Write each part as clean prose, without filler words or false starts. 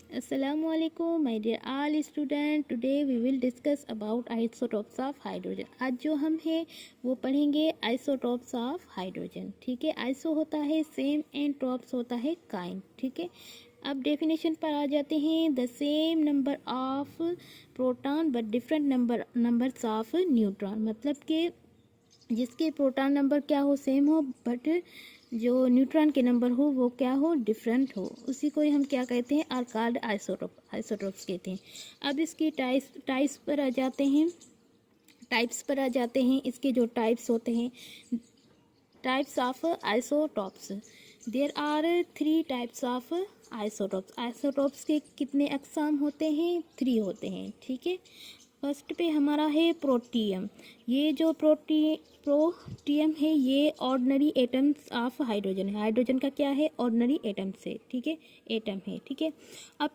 Assalamualaikum my dear all student, today we will discuss about isotopes of hydrogen। आज जो हम हैं वो पढ़ेंगे isotopes of hydrogen। ठीक है, आइसो होता है सेम एंड टॉप्स होता है काइंड। ठीक है, अब डेफिनेशन पर आ जाते हैं। The same number of proton but different numbers of neutron, मतलब कि जिसके प्रोटॉन नंबर क्या हो सेम हो बट जो न्यूट्रॉन के नंबर हो वो क्या हो डिफरेंट हो, उसी को हम क्या कहते हैं आर कॉल्ड आइसोटोप्स कहते हैं। अब इसकी टाइप्स पर आ जाते हैं। इसके जो टाइप्स होते हैं, types of isotopes. There are 3 types of isotopes. Isotopes के कितने अकसाम होते हैं? 3 होते हैं। ठीक है, फर्स्ट पे हमारा है प्रोटियम। ये जो प्रोटियम है ये ऑर्डिनरी एटम्स ऑफ हाइड्रोजन है। हाइड्रोजन का क्या है? ऑर्डिनरी एटम्स है। ठीक है, एटम है। ठीक है, अब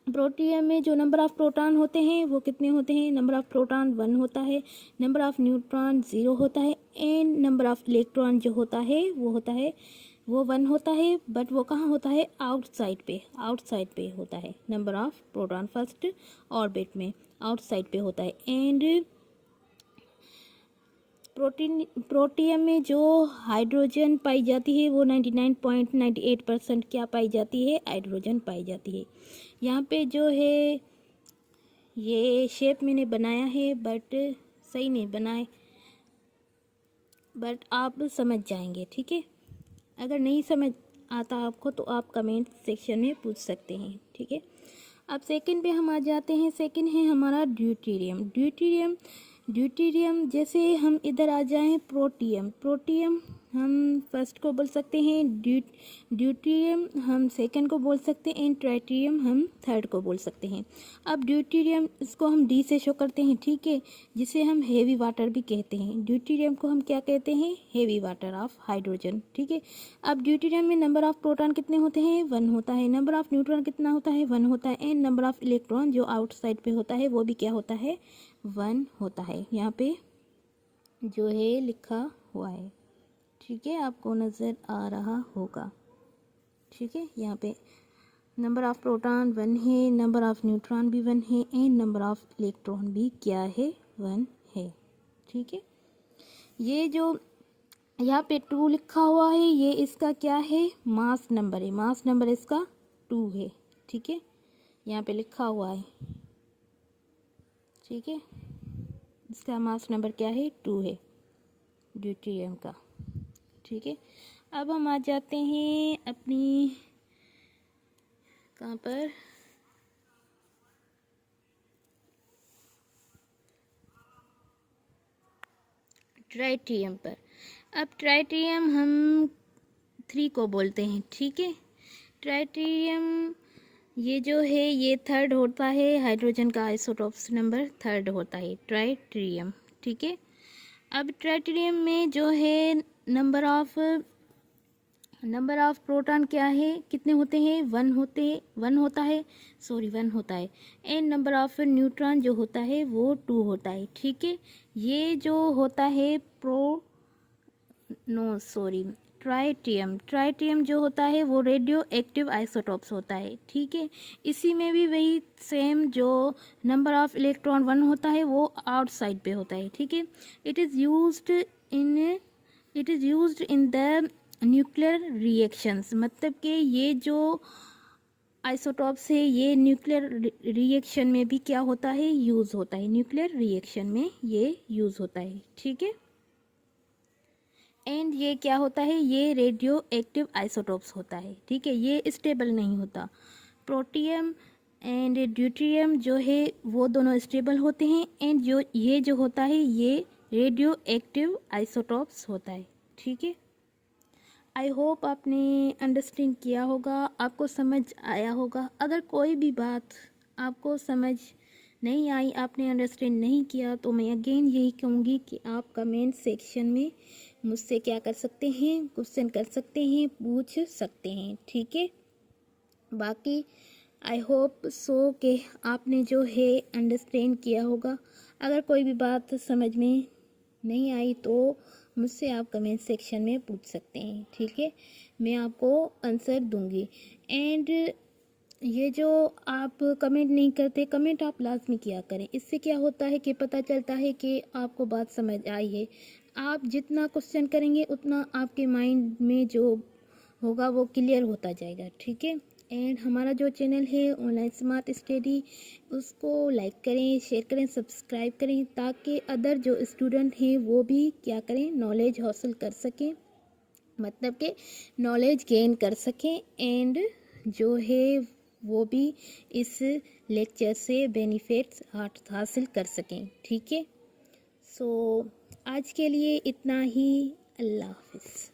प्रोटियम में जो नंबर ऑफ प्रोटॉन होते हैं वो कितने होते हैं? नंबर ऑफ प्रोटॉन 1 होता है, नंबर ऑफ न्यूट्रॉन 0 होता है, एंड नंबर ऑफ इलेक्ट्रॉन जो होता है वो 1 होता है, बट वो कहाँ होता है? आउटसाइड पे होता है। Number of proton first orbit में आउटसाइड पे होता है। एंड प्रोटियम में जो हाइड्रोजन पाई जाती है वो 99.98% क्या पाई जाती है? हाइड्रोजन पाई जाती है। यहाँ पे जो है ये शेप मैंने बनाया है बट सही नहीं बनाए, बट आप समझ जाएंगे। ठीक है, अगर नहीं समझ आता आपको तो आप कमेंट सेक्शन में पूछ सकते हैं। ठीक है, अब सेकंड पे हम आ जाते हैं। सेकंड है हमारा ड्यूटेरियम। जैसे हम इधर आ जाएं प्रोटियम हम फर्स्ट को बोल सकते हैं ड्यूटेरियम, हम सेकंड को बोल सकते हैं, एंड ट्राइटेरियम हम थर्ड को बोल सकते हैं। अब ड्यूटेरियम इसको हम डी से शो करते हैं। ठीक है, जिसे हम हेवी वाटर भी कहते हैं। ड्यूटेरियम को हम क्या कहते हैं? Heavy water of hydrogen. ठीक है, अब ड्यूटेरियम में नंबर ऑफ प्रोटॉन कितने होते हैं? 1 होता है। नंबर ऑफ न्यूट्रॉन कितना होता है? 1 होता है, एंड नंबर ऑफ इलेक्ट्रॉन जो आउटसाइड पे होता है वो भी क्या होता है? 1 होता है। यहाँ पे जो है लिखा हुआ है। ठीक है, आपको नज़र आ रहा होगा। ठीक है, यहाँ पे नंबर ऑफ प्रोटॉन 1 है, नंबर ऑफ न्यूट्रॉन भी 1 है, एंड नंबर ऑफ इलेक्ट्रॉन भी क्या है? 1 है। ठीक है, ये जो यहाँ पे 2 लिखा हुआ है ये इसका क्या है? मास नंबर है। मास नंबर इसका 2 है। ठीक है, यहाँ पे लिखा हुआ है। ठीक है, इसका मास नंबर क्या है? 2 है ड्यूटेरियम का। ठीक है, अब हम आ जाते हैं अपनी कहाँ पर? ट्राइटियम पर। अब ट्राइटियम हम 3 को बोलते हैं। ठीक है, ट्राइटियम ये जो है ये थर्ड होता है, हाइड्रोजन का आइसोटोप्स नंबर थर्ड होता है ट्राइटियम। ठीक है, अब ट्राइटियम में जो है नंबर ऑफ प्रोटॉन क्या है? कितने होते हैं? 1 होता है, एंड नंबर ऑफ न्यूट्रॉन जो होता है वो 2 होता है। ठीक है, ये जो होता है ट्राइटियम जो होता है वो रेडियो एक्टिव आइसोटोप्स होता है। ठीक है, इसी में भी वही सेम जो नंबर ऑफ इलेक्ट्रॉन 1 होता है वो आउटसाइड पे होता है। ठीक है, it is used in the nuclear reactions, मतलब कि ये जो आइसोटोप्स है ये न्यूक्लियर रिएक्शन में भी क्या होता है? यूज़ होता है। न्यूक्लियर रिएक्शन में ये यूज़ होता है। ठीक है, एंड ये क्या होता है? ये रेडियो एक्टिव आइसोटोप्स होता है। ठीक है, ये स्टेबल नहीं होता। प्रोटियम एंड ड्यूटेरियम जो है वो दोनों स्टेबल होते हैं, एंड जो होता है ये रेडियो एक्टिव आइसोटोप्स होता है। ठीक है, आई होप आपने अंडरस्टैंड किया होगा, आपको समझ आया होगा। अगर कोई भी बात आपको समझ नहीं आई, आपने अंडरस्टैंड नहीं किया, तो मैं अगेन यही कहूँगी कि आप कमेंट सेक्शन में मुझसे क्या कर सकते हैं? क्वेश्चन कर सकते हैं, पूछ सकते हैं। ठीक है, बाकी आई होप सो कि आपने जो है अंडरस्टैंड किया होगा। अगर कोई भी बात समझ में नहीं आई तो मुझसे आप कमेंट सेक्शन में पूछ सकते हैं, ठीक है, मैं आपको आंसर दूंगी। एंड ये जो आप कमेंट नहीं करते, कमेंट आप लाजमी किया करें। इससे क्या होता है कि पता चलता है कि आपको बात समझ आई है। आप जितना क्वेश्चन करेंगे उतना आपके माइंड में जो होगा वो क्लियर होता जाएगा, ठीक है। एंड हमारा जो चैनल है ऑनलाइन स्मार्ट स्टडी, उसको लाइक करें, शेयर करें, सब्सक्राइब करें, ताकि अदर जो स्टूडेंट हैं वो भी क्या करें, नॉलेज हासिल कर सकें, मतलब कि नॉलेज गेन कर सकें। एंड जो है वो भी इस लेक्चर से बेनिफिट्स हासिल कर सकें, ठीक है। सो आज के लिए इतना ही। अल्लाह हाफिज़।